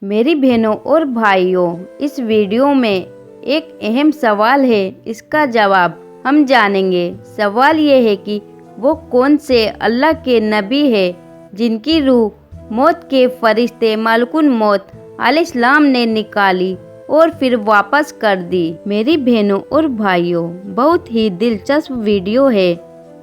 میری بہنوں اور بھائیوں، اس ویڈیو میں ایک اہم سوال ہے، اس کا جواب ہم جانیں گے۔ سوال یہ ہے کہ وہ کون سے اللہ کے نبی ہے جن کی روح موت کے فرشتے ملک الموت علیہ السلام نے نکالی اور پھر واپس کر دی۔ میری بہنوں اور بھائیوں، بہت ہی دلچسپ ویڈیو ہے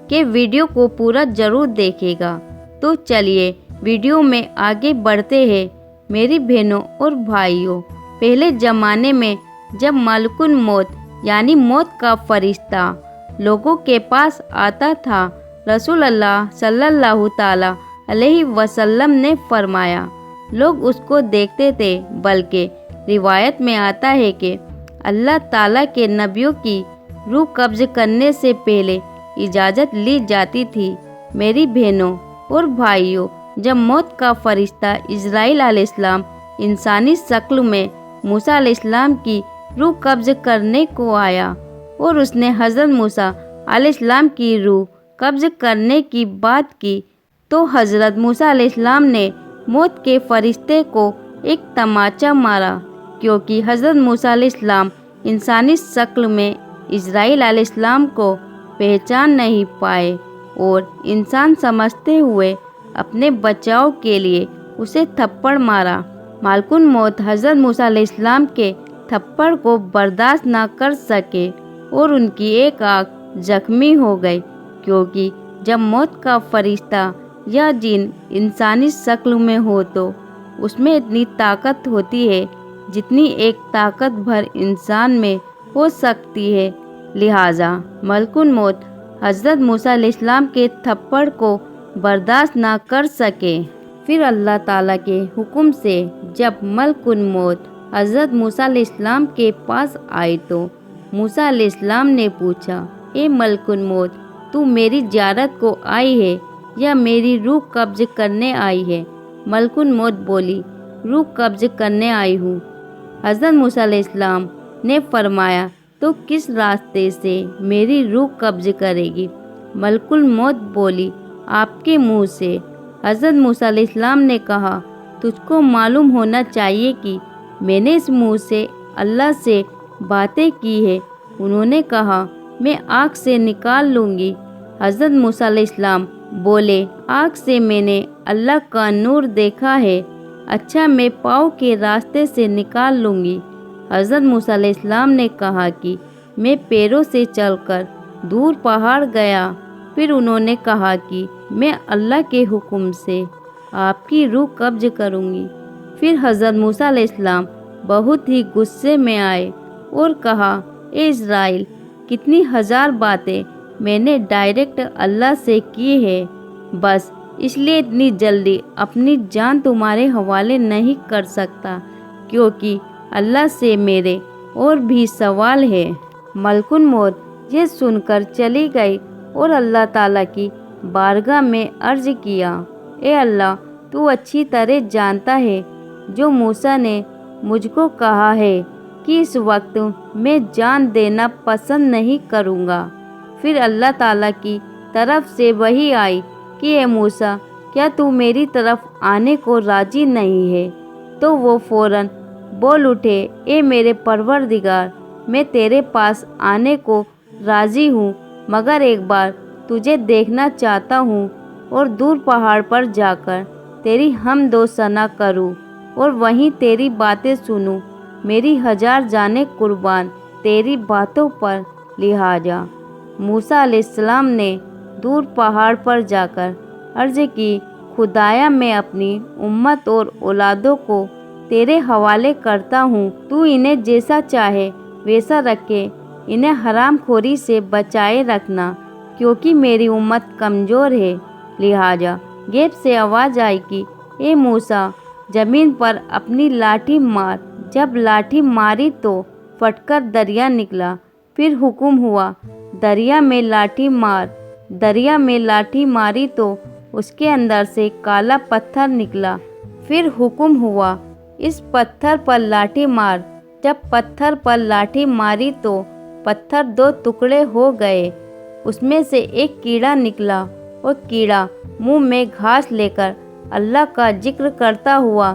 کہ ویڈیو کو پورا ضرور دیکھے گا۔ تو چلیے ویڈیو میں آگے بڑھتے ہیں۔ میری بہنوں اور بھائیوں، پہلے زمانے میں جب ملک الموت یعنی موت کا فرشتہ لوگوں کے پاس آتا تھا، رسول اللہ صلی اللہ تعالی علیہ وسلم نے فرمایا لوگ اس کو دیکھتے تھے، بلکہ روایت میں آتا ہے کہ اللہ تعالیٰ کے نبیوں کی روح قبض کرنے سے پہلے اجازت لی جاتی تھی۔ میری بہنوں اور بھائیوں، جب موت کا فرشتہ اسرائیل علیہ السلام انسانی شکل میں موسیٰ علیہ السلام کی روح قبض کرنے کو آیا اور اس نے حضرت موسیٰ علیہ السلام کی روح قبض کرنے کی بات کی، تو حضرت موسیٰ علیہ السلام نے موت کے فرشتے کو ایک تماچا مارا، کیونکہ حضرت موسیٰ علیہ السلام انسانی شکل میں اسرائیل علیہ السلام کو پہچان نہیں پائے اور انسان سمجھتے ہوئے اپنے بچاؤ کے لیے اسے تھپڑ مارا۔ ملک الموت حضرت موسیٰ علیہ السلام کے تھپڑ کو برداشت نہ کر سکے اور ان کی ایک آنکھ زخمی ہو گئی، کیونکہ جب موت کا فرشتہ یا جن انسانی شکل میں ہو تو اس میں اتنی طاقت ہوتی ہے جتنی ایک طاقت بھر انسان میں ہو سکتی ہے، لہٰذا ملک الموت حضرت موسیٰ علیہ السلام کے تھپڑ کو برداشت نہ کر سکے۔ پھر اللہ تعالیٰ کے حکم سے جب ملک الموت حضرت موسیٰ علیہ السلام کے پاس آئے تو موسیٰ علیہ السلام نے پوچھا، اے ملک الموت، تو میری زیارت کو آئی ہے یا میری روح قبض کرنے آئی ہے؟ ملک الموت بولی، روح قبض کرنے آئی ہوں۔ حضرت موسیٰ علیہ السلام نے فرمایا، تو کس راستے سے میری روح قبض کرے گی؟ ملک الموت بولی، آپ کے منہ سے۔ حضرت موسیٰ علیہ السلام نے کہا، تجھ کو معلوم ہونا چاہیے کہ میں نے اس منہ سے اللہ سے باتیں کی ہے۔ انہوں نے کہا، میں آنکھ سے نکال لوں گی۔ حضرت موسیٰ علیہ السلام بولے، آنکھ سے میں نے اللہ کا نور دیکھا ہے، اچھا میں پاؤں کے راستے سے نکال لوں گی۔ حضرت موسیٰ علیہ السلام نے کہا کہ میں پیروں سے چل کر دور پہاڑ گیا۔ پھر انہوں نے کہا کہ میں اللہ کے حکم سے آپ کی روح قبض کروں گی۔ پھر حضرت موسیٰ علیہ السلام بہت ہی غصے میں آئے اور کہا، اے اسرائیل، کتنی ہزار باتیں میں نے ڈائریکٹ اللہ سے کی ہے، بس اس لیے اتنی جلدی اپنی جان تمہارے حوالے نہیں کر سکتا، کیونکہ اللہ سے میرے اور بھی سوال ہے۔ ملک الموت یہ سن کر چلی گئی اور اللہ تعالیٰ کی بارگاہ میں عرض کیا، اے اللہ، تو اچھی طرح جانتا ہے جو موسیٰ نے مجھ کو کہا ہے کہ اس وقت میں جان دینا پسند نہیں کروں گا۔ پھر اللہ تعالیٰ کی طرف سے وحی آئی کہ اے موسیٰ، کیا تو میری طرف آنے کو راضی نہیں ہے؟ تو وہ فوراً بول اٹھے، اے میرے پروردگار، میں تیرے پاس آنے کو راضی ہوں، مگر ایک بار تجھے دیکھنا چاہتا ہوں اور دور پہاڑ پر جا کر تیری حمد و ثنا کروں اور وہیں تیری باتیں سنوں۔ میری ہزار جانیں قربان تیری باتوں پر۔ لہٰذا موسیٰ علیہ السلام نے دور پہاڑ پر جا کر عرض کی، خدایا، میں اپنی امت اور اولادوں کو تیرے حوالے کرتا ہوں، تو انہیں جیسا چاہے ویسا رکھے، انہیں حرام خوری سے بچائے رکھنا، کیونکہ میری امت کمزور ہے۔ لہٰذا غیب سے آواز آئی کہ اے موسیٰ، زمین پر اپنی لاٹھی مار۔ جب لاٹھی ماری تو پھٹ کر دریا نکلا۔ پھر حکم ہوا، دریا میں لاٹھی مار۔ دریا میں لاٹھی ماری تو اس کے اندر سے کالا پتھر نکلا۔ پھر حکم ہوا، اس پتھر پر لاٹھی مار۔ جب پتھر پر لاٹھی ماری تو پتھر دو ٹکڑے ہو گئے، اس میں سے ایک کیڑا نکلا اور کیڑا منہ میں گھاس لے کر اللہ کا ذکر کرتا ہوا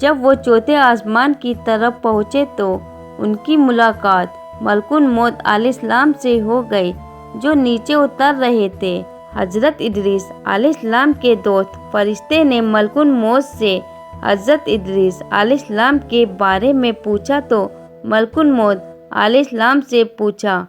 جب وہ چوتھے آسمان کی طرف پہنچے تو ان کی ملاقات ملکُ الموت علیہ السلام سے ہو گئی جو نیچے اتر رہے تھے۔ حضرت ادریس علیہ السلام کے دوست فرشتے نے ملکُ الموت سے حضرت ادریس علیہ السلام کے بارے میں پوچھا تو ملکُ الموت علیہ السلام سے پوچھا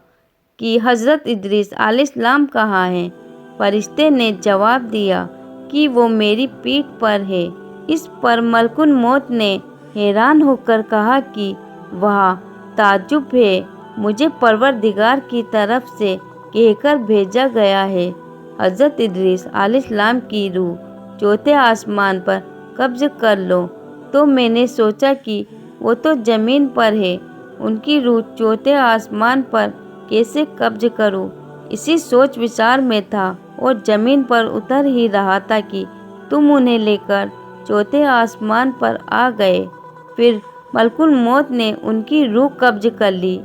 کہ حضرت ادریس علیہ السلام کہاں ہیں؟ فرشتے نے جواب دیا کہ وہ میری پیٹھ پر ہے۔ اس پر ملکُ الموت نے حیران ہو کر کہا کہ واہ، تعجب ہے، مجھے پروردگار کی طرف سے کہہ کر بھیجا گیا ہے حضرت ادریس علیہ السلام کی روح چوتھے آسمان پر قبض کر لو۔ تو میں نے سوچا کہ وہ تو زمین پر ہے، ان کی روح چوتھے آسمان پر کیسے قبض کروں؟ اسی سوچ وچار میں تھا اور زمین پر اتر ہی رہا تھا کہ تم انہیں لے کر چوتھے آسمان پر آ گئے۔ پھر ملکُ الموت نے ان کی روح قبض کر لی۔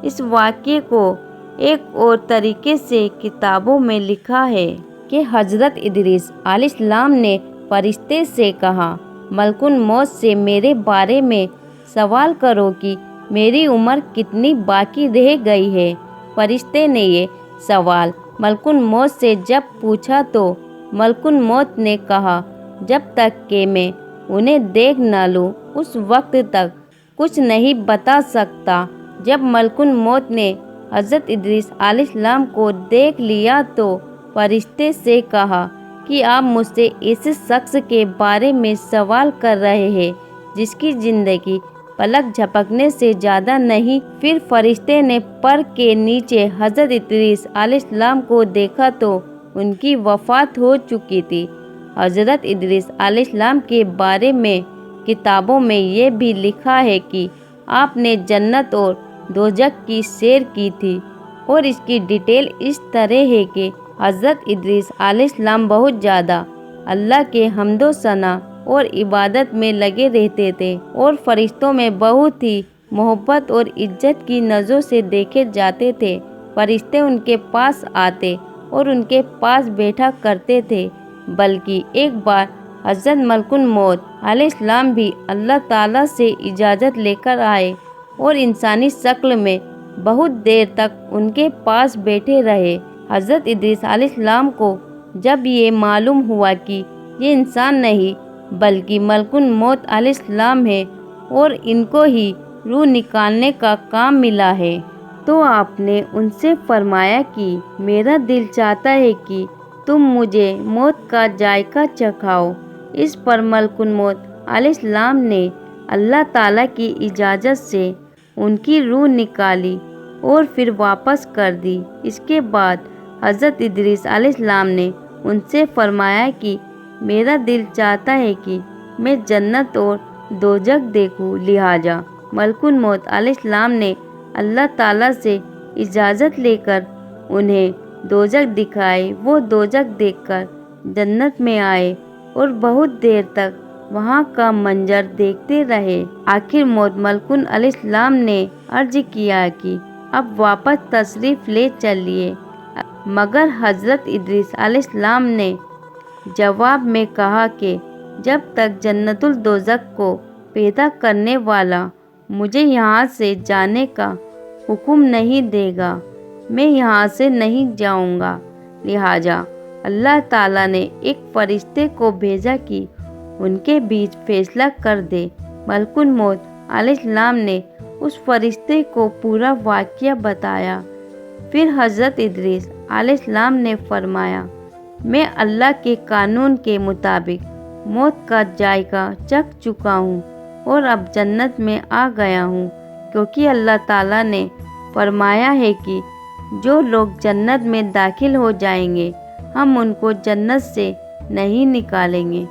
اس واقعے کو ایک اور طریقے سے کتابوں میں لکھا ہے کہ حضرت ادریس علیہ السلام نے فرشتے سے کہا، ملکُ الموت سے میرے بارے میں سوال کرو کہ میری عمر کتنی باقی رہ گئی ہے۔ فرشتے نے یہ سوال ملکُ الموت سے جب پوچھا تو ملکُ الموت نے کہا، جب تک کہ میں انہیں دیکھ نہ لوں اس وقت تک کچھ نہیں بتا سکتا۔ جب ملکُ الموت نے حضرت ادریس علیہ السلام کو دیکھ لیا تو فرشتے سے کہا کہ آپ مجھ سے اس شخص کے بارے میں سوال کر رہے ہیں جس کی زندگی پلک جھپکنے سے زیادہ نہیں۔ پھر فرشتے نے پر کے نیچے حضرت ادریس علیہ السلام کو دیکھا تو ان کی وفات ہو چکی تھی۔ حضرت ادریس علیہ السلام کے بارے میں کتابوں میں یہ بھی لکھا ہے کہ آپ نے جنت اور دوزخ کی سیر کی تھی، اور اس کی ڈیٹیل اس طرح ہے کہ حضرت ادریس علیہ السلام بہت زیادہ اللہ کے حمد و ثنا اور عبادت میں لگے رہتے تھے اور فرشتوں میں بہت ہی محبت اور عزت کی نظروں سے دیکھے جاتے تھے۔ فرشتے ان کے پاس آتے اور ان کے پاس بیٹھا کرتے تھے، بلکہ ایک بار حضرت ملکُ الموت علیہ السلام بھی اللہ تعالیٰ سے اجازت لے کر آئے اور انسانی شکل میں بہت دیر تک ان کے پاس بیٹھے رہے۔ حضرت ادریس علیہ السلام کو جب یہ معلوم ہوا کہ یہ انسان نہیں بلکہ ملکُ الموت علیہ السلام ہے اور ان کو ہی روح نکالنے کا کام ملا ہے، تو آپ نے ان سے فرمایا کہ میرا دل چاہتا ہے کہ تم مجھے موت کا ذائقہ چکھاؤ۔ اس پر ملکُ الموت علیہ السلام نے اللہ تعالیٰ کی اجازت سے ان کی روح نکالی اور پھر واپس کر دی۔ اس کے بعد حضرت ادریس علیہ السلام نے ان سے فرمایا کہ میرا دل چاہتا ہے کہ میں جنت اور دوزخ دیکھوں، لہٰذا ملکُ الموت علیہ السلام نے اللہ تعالیٰ سے اجازت لے کر انہیں دوزخ دکھائی۔ وہ دوزخ دیکھ کر جنت میں آئے اور بہت دیر تک وہاں کا منظر دیکھتے رہے۔ آخر موت ملک علیہ السلام نے عرض کیا کہ اب واپس تشریف لے چلیے، مگر حضرت ادریس علیہ السلام نے جواب میں کہا کہ جب تک جنت الدوزخ کو پیدا کرنے والا مجھے یہاں سے جانے کا حکم نہیں دے گا، میں یہاں سے نہیں جاؤں گا۔ لہٰذا اللہ تعالیٰ نے ایک فرشتے کو بھیجا کہ ان کے بیچ فیصلہ کر دے۔ ملک الموت علیہ السلام نے اس فرشتے کو پورا واقعہ بتایا۔ پھر حضرت ادریس علیہ السلام نے فرمایا، میں اللہ کے قانون کے مطابق موت کا ذائقہ چکھ چکا ہوں اور اب جنت میں آ گیا ہوں، کیونکہ اللہ تعالیٰ نے فرمایا ہے کہ جو لوگ جنت میں داخل ہو جائیں گے ہم ان کو جنت سے نہیں نکالیں گے،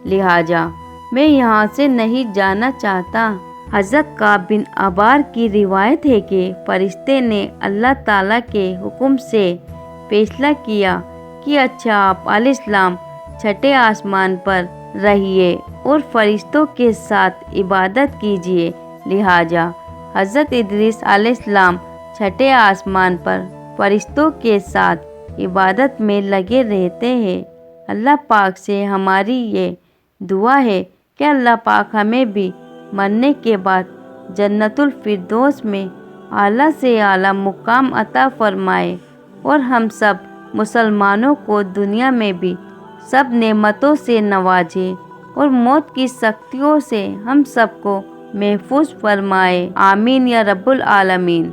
لہٰذا میں یہاں سے نہیں جانا چاہتا۔ حضرت کعب بن عبار کی روایت ہے کہ فرشتے نے اللہ تعالیٰ کے حکم سے فیصلہ کیا کہ اچھا آپ علیہ السلام چھٹے آسمان پر رہیے اور فرشتوں کے ساتھ عبادت کیجیے۔ لہٰذا حضرت ادریس علیہ السلام چھٹے آسمان پر فرشتوں کے ساتھ عبادت میں لگے رہتے ہیں۔ اللہ پاک سے ہماری یہ دعا ہے کہ اللہ پاک ہمیں بھی مرنے کے بعد جنت الفردوس میں اعلیٰ سے اعلیٰ مقام عطا فرمائے اور ہم سب مسلمانوں کو دنیا میں بھی سب نعمتوں سے نوازے اور موت کی سختیوں سے ہم سب کو محفوظ فرمائے، آمین یا رب العالمین۔